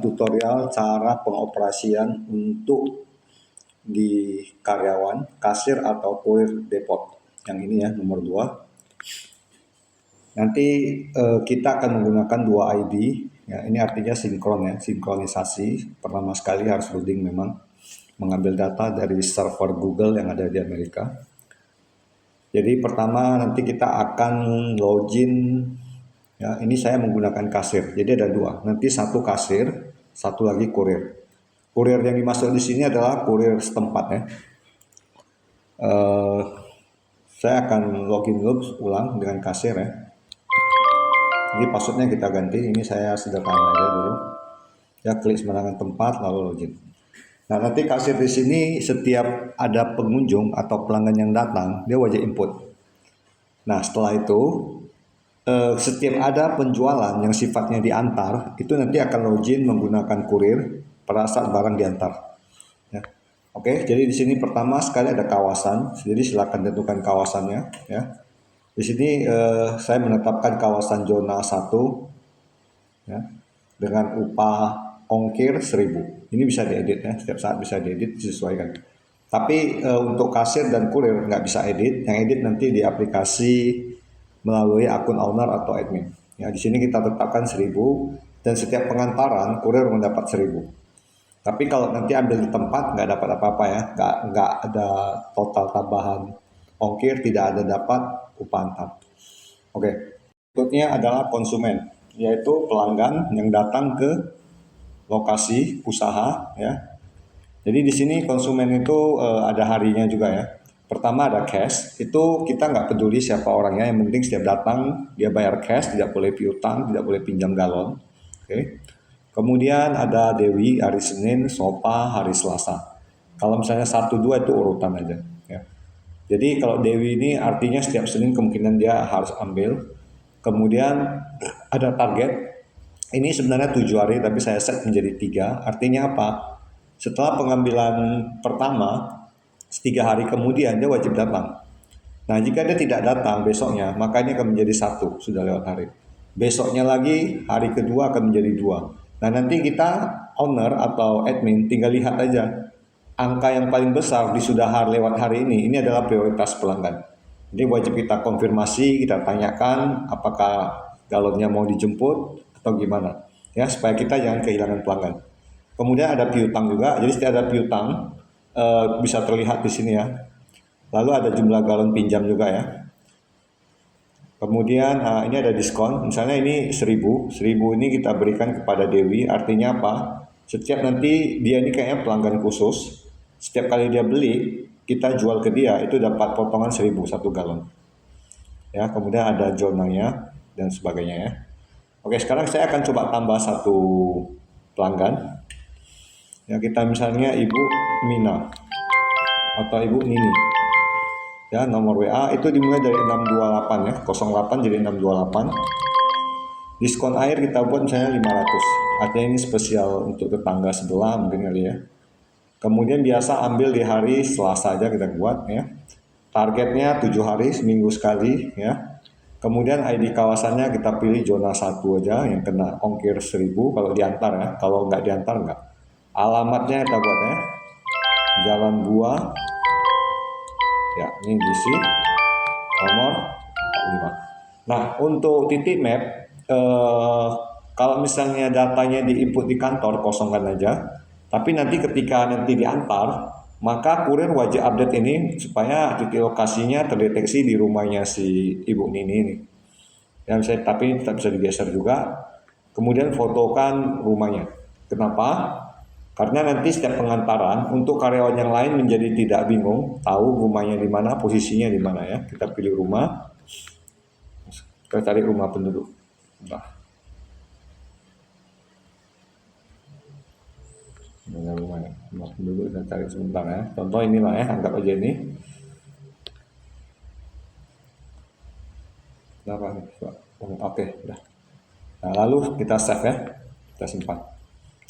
Tutorial cara pengoperasian untuk di karyawan, kasir atau kurir depot. Yang ini ya, nomor 2. Nanti kita akan menggunakan 2 ID. Ya, ini artinya sinkron ya, sinkronisasi. Pertama sekali harus loading memang, mengambil data dari server Google yang ada di Amerika. Jadi pertama nanti kita akan login. Ya, ini saya menggunakan kasir. Jadi ada 2. Nanti satu kasir, satu lagi kurir. Kurir yang dimaksud di sini adalah kurir setempat ya. Saya akan login dulu ulang dengan kasir ya. Jadi passwordnya kita ganti. Ini saya sederhana aja dulu. Ya, klik sembarangan tempat lalu login. Nah, nanti kasir di sini setiap ada pengunjung atau pelanggan yang datang, dia wajib input. Nah, setelah itu setiap ada penjualan yang sifatnya diantar, itu nanti akan login menggunakan kurir pada saat barang diantar. Ya. Oke, jadi di sini pertama sekali ada kawasan, jadi silakan tentukan kawasannya. Ya. Di sini saya menetapkan kawasan zona 1 ya, dengan upah ongkir 1.000. Ini bisa diedit ya, setiap saat bisa diedit, disesuaikan. Tapi untuk kasir dan kurir nggak bisa edit, yang edit nanti di aplikasi melalui akun owner atau admin. Ya, di sini kita tetapkan 1.000 dan setiap pengantaran kurir mendapat 1.000. Tapi kalau nanti ambil di tempat nggak dapat apa-apa ya, nggak ada total tambahan ongkir, tidak ada dapat upah antar. Oke, berikutnya adalah konsumen, yaitu pelanggan yang datang ke lokasi usaha ya. Jadi di sini konsumen itu ada harinya juga ya. Pertama ada cash, itu kita nggak peduli siapa orangnya, yang penting setiap datang dia bayar cash, tidak boleh piutang, tidak boleh pinjam galon. Oke. Kemudian ada Dewi hari Senin, Sopa hari Selasa. Kalau misalnya 1-2 itu urutan aja. Ya. Jadi kalau Dewi ini artinya setiap Senin kemungkinan dia harus ambil. Kemudian ada target. Ini sebenarnya 7 hari tapi saya set menjadi 3. Artinya apa? Setelah pengambilan pertama, 3 hari kemudian dia wajib datang. Nah, jika dia tidak datang besoknya, maka ini akan menjadi 1, sudah lewat hari. Besoknya lagi, hari kedua akan menjadi 2. Nah, nanti kita owner atau admin tinggal lihat aja. Angka yang paling besar di sudah lewat hari ini adalah prioritas pelanggan. Jadi wajib kita konfirmasi, kita tanyakan apakah galonnya mau dijemput atau gimana. Ya, supaya kita jangan kehilangan pelanggan. Kemudian ada piutang juga, jadi setiap ada piutang bisa terlihat di sini ya. Lalu ada jumlah galon pinjam juga ya. Kemudian ini ada diskon, misalnya ini 1.000 ini kita berikan kepada Dewi, artinya apa? Setiap nanti dia ini kayaknya pelanggan khusus, setiap kali dia beli, kita jual ke dia, itu dapat potongan 1.000 1 galon. Ya, kemudian ada zonanya dan sebagainya ya. Oke, sekarang saya akan coba tambah 1 pelanggan. Ya, kita misalnya Ibu Mina atau Ibu Nini. Ya, nomor WA itu dimulai dari 628 ya, 08 jadi 628. Diskon air kita buat misalnya 500. Artinya ini spesial untuk tetangga sebelah mungkin kali ya. Kemudian biasa ambil di hari Selasa aja kita buat ya. Targetnya 7 hari, seminggu sekali ya. Kemudian ID kawasannya kita pilih zona 1 aja yang kena ongkir 1.000 kalau diantar ya. Kalau nggak diantar nggak. Alamatnya kita buat ya. Jalan Buah. Ya, ini diisi. Nomor 45. Nah, untuk titik map, kalau misalnya datanya diinput di kantor, kosongkan aja. Tapi nanti ketika nanti diantar, maka kurir wajib update ini supaya titik lokasinya terdeteksi di rumahnya si Ibu Nini ini. Ya, tapi tetap bisa digeser juga. Kemudian fotokan rumahnya. Kenapa? Karena nanti setiap pengantaran untuk karyawan yang lain menjadi tidak bingung, tahu rumahnya di mana, posisinya di mana ya. Kita pilih rumah. Kita cari rumah penduduk. Nah. Rumah penduduk kita cari sebentar ya. Contoh inilah ya, anggap aja ini. Oke, udah. Nah, lalu kita save ya. Kita simpan.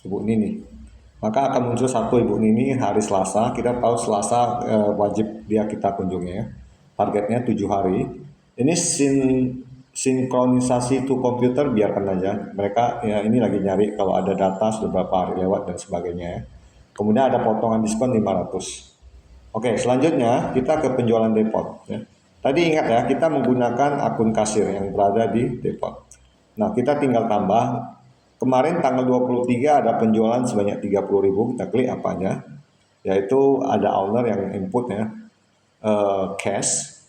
Ibu Nini. Maka akan muncul 1 Ibu Nini hari Selasa. Kita tahu Selasa wajib dia kita kunjungi ya. Targetnya 7 hari. Ini sinkronisasi to komputer biarkan aja. Mereka ya ini lagi nyari kalau ada data sudah berapa hari lewat dan sebagainya ya. Kemudian ada potongan diskon 500. Oke, selanjutnya kita ke penjualan depot ya. Tadi ingat ya, kita menggunakan akun kasir yang berada di depot. Nah, kita tinggal tambah. Kemarin tanggal 23 ada penjualan sebanyak 30.000, kita klik apanya? Yaitu ada owner yang input ya, cash,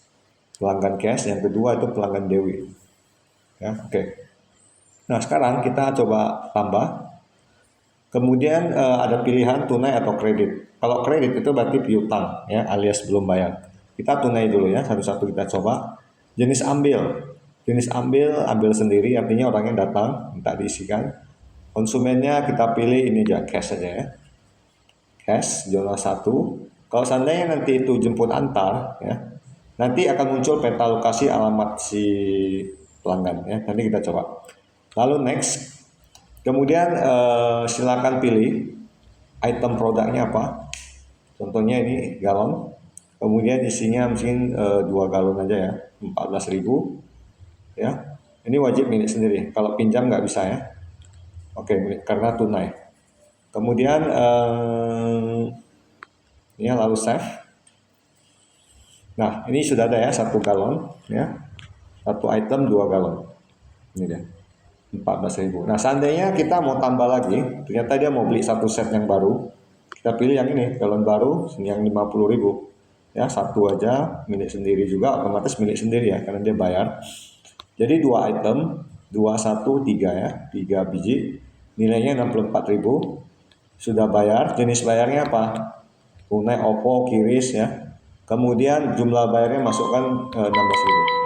pelanggan cash, yang kedua itu pelanggan Dewi. Ya, oke. Nah, sekarang kita coba tambah. Kemudian ada pilihan tunai atau kredit. Kalau kredit itu berarti piutang ya, alias belum bayar. Kita tunai dulu ya, satu-satu kita coba. Jenis ambil. Jenis ambil sendiri, artinya orangnya datang minta diisikan. Konsumennya kita pilih ini aja, cash saja ya. Cash zona 1. Kalau seandainya nanti itu jemput antar ya, nanti akan muncul peta lokasi alamat si pelanggan ya. Nanti kita coba. Lalu next. Kemudian silakan pilih item produknya apa. Contohnya ini galon. Kemudian isinya mungkin 2 galon aja ya, 14.000 ya. Ini wajib milik sendiri. Kalau pinjam nggak bisa ya. Oke, karena tunai. Kemudian ini lalu save. Nah, ini sudah ada ya 1 galon ya. 1 item 2 galon. Ini dia. 14.000. Nah, seandainya kita mau tambah lagi, ternyata dia mau beli 1 set yang baru, kita pilih yang ini, galon baru yang 50.000. Ya, 1 aja milik sendiri juga, otomatis milik sendiri ya, karena dia bayar. Jadi 2 item, 2, 1, 3 ya, 3 biji, nilainya 64.000. Sudah bayar, jenis bayarnya apa? Tunai, OVO, QRIS ya. Kemudian jumlah bayarnya masukkan 16.000.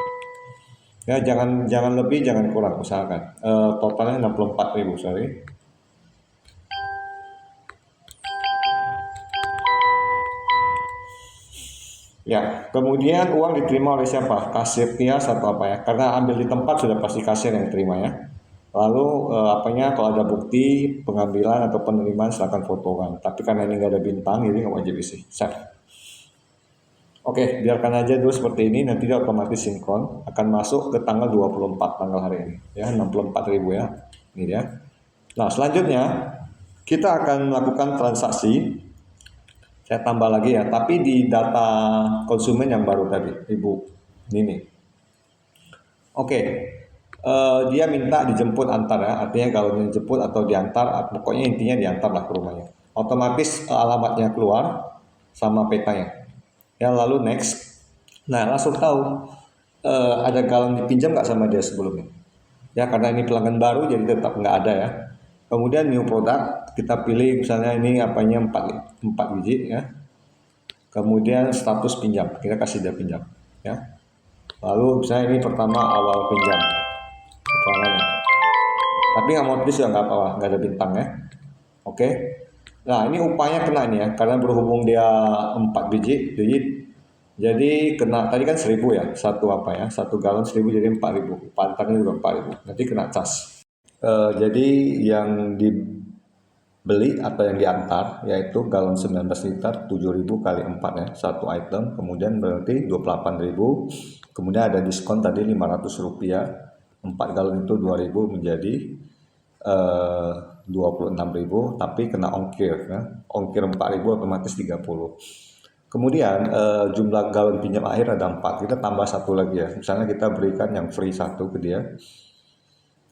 Ya, jangan lebih, jangan kurang, usahakan. Totalnya 64.000, sorry. Ya, kemudian uang diterima oleh siapa? Kasir kios atau apa ya? Karena ambil di tempat sudah pasti kasir yang terima ya. Lalu apanya kalau ada bukti pengambilan atau penerimaan silakan fotokan. Tapi karena ini nggak ada bintang, jadi nggak wajib isi. Save. Oke, biarkan aja dulu seperti ini, nanti dia otomatis sinkron, akan masuk ke tanggal 24 tanggal hari ini, ya 64.000 ya, ini dia. Nah, selanjutnya kita akan melakukan transaksi, saya tambah lagi ya, tapi di data konsumen yang baru tadi, Ibu Nini. Oke, dia minta dijemput antar ya, artinya kalau dijemput atau diantar, pokoknya intinya diantar lah ke rumahnya. Otomatis alamatnya keluar sama petanya. Ya, lalu next. Nah, langsung tahu ada galon dipinjam nggak sama dia sebelumnya. Ya, karena ini pelanggan baru jadi tetap nggak ada ya. Kemudian new product, kita pilih misalnya ini apanya 4 biji ya. Kemudian status pinjam, kita kasih dia pinjam ya. Lalu misalnya ini pertama awal pinjam. Keterangannya. Tapi nggak mau tulis ya nggak apa-apa, nggak ada bintang ya. Oke. Nah, ini upahnya kena nih ya, karena berhubung dia 4 biji, jadi kena tadi kan 1.000 ya, satu apa ya, 1 galon 1.000 jadi 4.000, pantarnya juga 4.000, nanti kena cas. Jadi yang dibeli atau yang diantar yaitu galon 19 liter 7.000 kali 4 ya, satu item, kemudian berarti 28.000, kemudian ada diskon tadi 500 rupiah, 4 galon itu 2.000 menjadi 26.000, tapi kena ongkir ya. Ongkir 4.000 otomatis 30. Kemudian jumlah galon pinjam akhir ada 4, kita tambah 1 lagi ya. Misalnya kita berikan yang free 1 ke dia.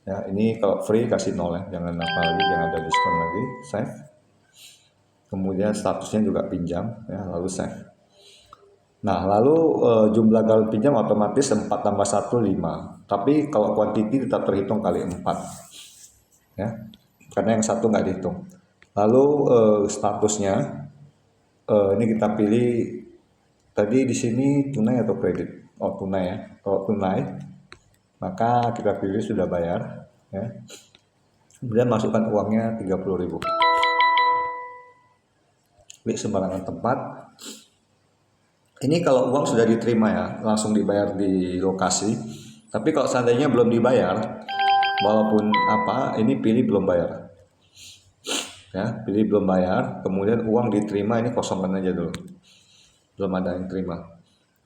Ya, ini kalau free kasih 0 ya, jangan apa lagi, jangan ada diskon lagi. Save. Kemudian statusnya juga pinjam ya, lalu save. Nah, lalu jumlah galon pinjam otomatis 4 tambah 1 5. Tapi kalau quantity tetap terhitung kali 4. Ya, karena yang satu nggak dihitung. Lalu statusnya ini kita pilih tadi di sini tunai atau kredit. Oh, tunai ya. Kalau tunai maka kita pilih sudah bayar ya. Kemudian masukkan uangnya 30.000. Klik sembarangan tempat. Ini kalau uang sudah diterima ya, langsung dibayar di lokasi. Tapi kalau seandainya belum dibayar, walaupun apa, ini pilih belum bayar. Ya, pilih belum bayar, kemudian uang diterima, ini kosongkan aja dulu. Belum ada yang terima.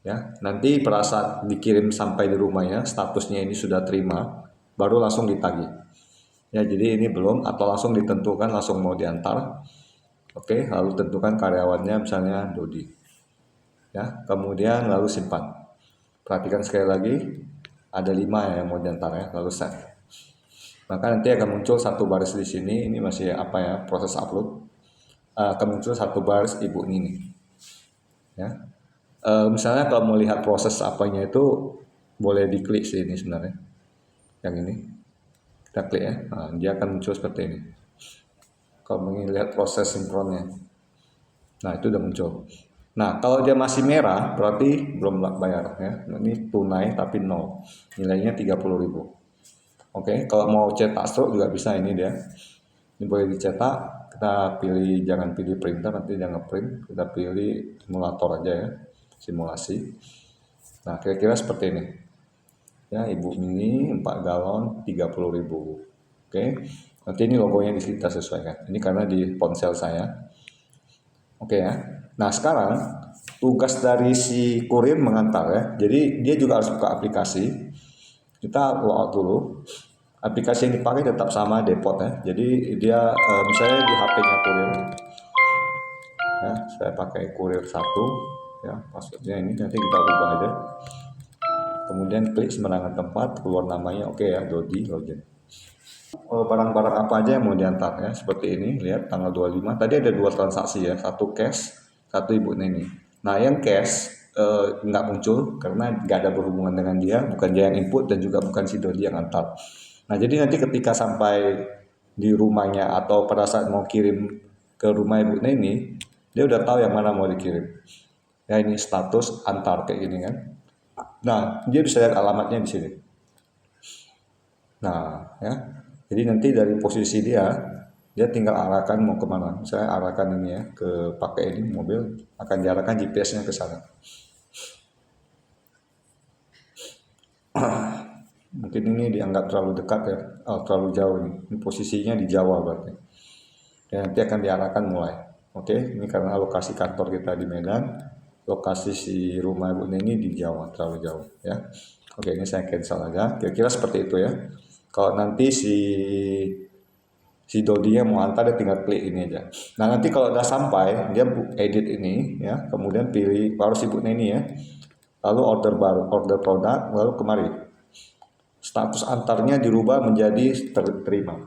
Ya, nanti pada saat dikirim sampai di rumahnya, statusnya ini sudah terima, baru langsung ditagih. Ya, jadi ini belum atau langsung ditentukan langsung mau diantar. Oke, lalu tentukan karyawannya misalnya Dodi. Ya, kemudian lalu simpan. Perhatikan sekali lagi, ada 5 ya yang mau diantar ya, lalu save. Maka nanti akan muncul satu baris di sini, ini masih apa ya, proses upload. Akan muncul satu baris Ibu Nini. Ya, misalnya kalau mau lihat proses apanya itu boleh diklik sih ini sebenarnya, yang ini kita klik ya, nah, dia akan muncul seperti ini kalau ingin lihat proses sinkronnya. Nah itu udah muncul. Nah kalau dia masih merah berarti belum bayar ya, ini tunai tapi nol, nilainya 30.000. Oke, kalau mau cetak stroke juga bisa, ini dia, ini boleh dicetak. Kita pilih, jangan pilih printer, nanti jangan print, kita pilih simulator aja ya, simulasi. Nah kira-kira seperti ini ya, Ibu Mini 4 galon 30.000. Oke, nanti ini logonya kita sesuaikan, ini karena di ponsel saya. Oke ya, nah sekarang tugas dari si kurir mengantar ya, jadi dia juga harus buka aplikasi. Kita logout dulu. Aplikasi yang dipakai tetap sama, Depot ya, jadi dia misalnya di HP-nya kurir ya, saya pakai kurir 1 ya, passwordnya ini nanti kita ubah aja. Kemudian klik sembarangan tempat, keluar namanya, oke ya, Dodi, login. Barang-barang apa aja yang mau diantar ya, seperti ini, lihat tanggal 25, tadi ada 2 transaksi ya, satu cash, satu Ibu Neni. Nah yang cash nggak muncul karena nggak ada berhubungan dengan dia, bukan dia yang input dan juga bukan si Dodi yang antar. Nah jadi nanti ketika sampai di rumahnya atau pada saat mau kirim ke rumah Ibu Neni, dia udah tahu yang mana mau dikirim. Ya ini status antar kayak gini kan. Nah dia bisa lihat alamatnya di sini. Nah ya, jadi nanti dari posisi dia tinggal arahkan mau kemana. Saya arahkan ini ya ke pakai ini mobil, akan diarahkan GPS-nya ke sana. Mungkin ini dianggap terlalu dekat ya, terlalu jauh ini. Ini posisinya di Jawa berarti. Dan nanti akan diarahkan mulai. Oke, ini karena lokasi kantor kita di Medan, lokasi si rumah Ibu Neni di Jawa, terlalu jauh ya. Oke, ini saya cancel aja. Kira-kira seperti itu ya. Kalau nanti si Dodinya mau antar, dia tinggal klik ini aja. Nah nanti kalau udah sampai, dia edit ini ya, kemudian pilih harus Ibu Neni ya, lalu order baru, order produk, lalu kemari status antarnya dirubah menjadi terima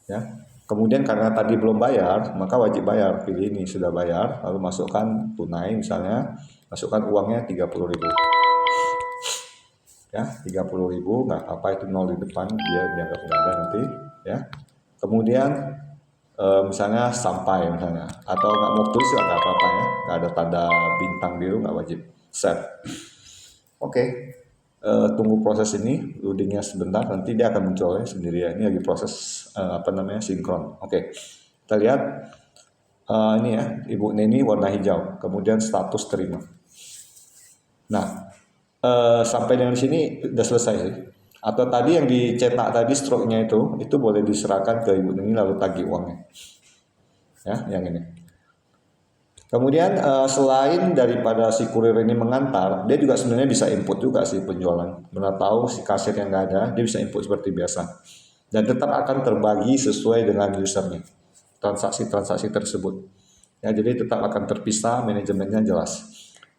ya. Kemudian karena tadi belum bayar, maka wajib bayar, pilih ini sudah bayar, lalu masukkan tunai misalnya, masukkan uangnya 30.000 ya, 30.000 nggak apa itu nol di depan, dia dianggap nggak ada nanti ya. Kemudian misalnya sampai misalnya, atau nggak mau tulis juga nggak apa-apa ya, nggak ada tanda bintang biru, nggak wajib, save. Oke, tunggu proses ini, loadingnya sebentar, nanti dia akan muncul ya sendiri ya. Ini lagi proses apa namanya, sinkron. Oke, kita lihat ini ya, Ibu Neni warna hijau, kemudian status terima. Nah, sampai dengan sini udah selesai sih. Atau tadi yang dicetak tadi stroke-nya itu boleh diserahkan ke Ibu Neni lalu tagih uangnya. Ya, yang ini. Kemudian selain daripada si kurir ini mengantar, dia juga sebenarnya bisa input juga sih penjualan. Benar tahu si kasir yang nggak ada, dia bisa input seperti biasa. Dan tetap akan terbagi sesuai dengan usernya, transaksi-transaksi tersebut. Ya, jadi tetap akan terpisah, manajemennya jelas.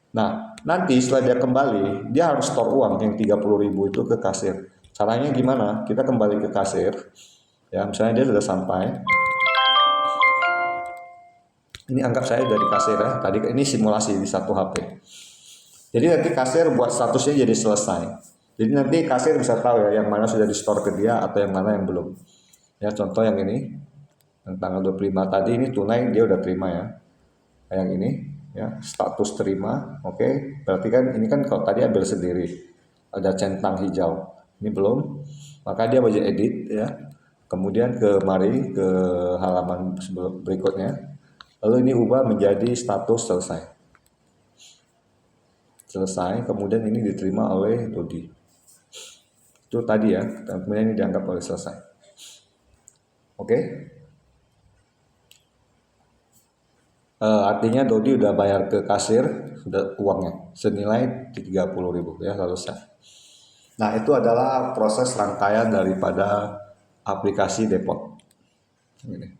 Nah, nanti setelah dia kembali, dia harus store uang yang 30.000 itu ke kasir. Caranya gimana? Kita kembali ke kasir. Ya, misalnya dia sudah sampai. Ini anggap saya dari kasir ya. Tadi ini simulasi di satu HP. Jadi nanti kasir buat statusnya jadi selesai. Jadi nanti kasir bisa tahu ya yang mana sudah di store ke dia atau yang mana yang belum. Ya contoh yang ini, yang tanggal 25 tadi ini tunai dia udah terima ya. Yang ini ya status terima. Oke, berarti kan ini kan kalau tadi ambil sendiri ada centang hijau. Ini belum. Maka dia wajib edit ya. Kemudian mari ke halaman berikutnya. Lalu ini ubah menjadi status selesai. Selesai, kemudian ini diterima oleh Dodi. Itu tadi ya, dan kemudian ini dianggap oleh selesai. Oke. Artinya Dodi udah bayar ke kasir sudah uangnya senilai 30.000 ya, lalu save. Nah, itu adalah proses rangkaian daripada aplikasi Depot. Ini.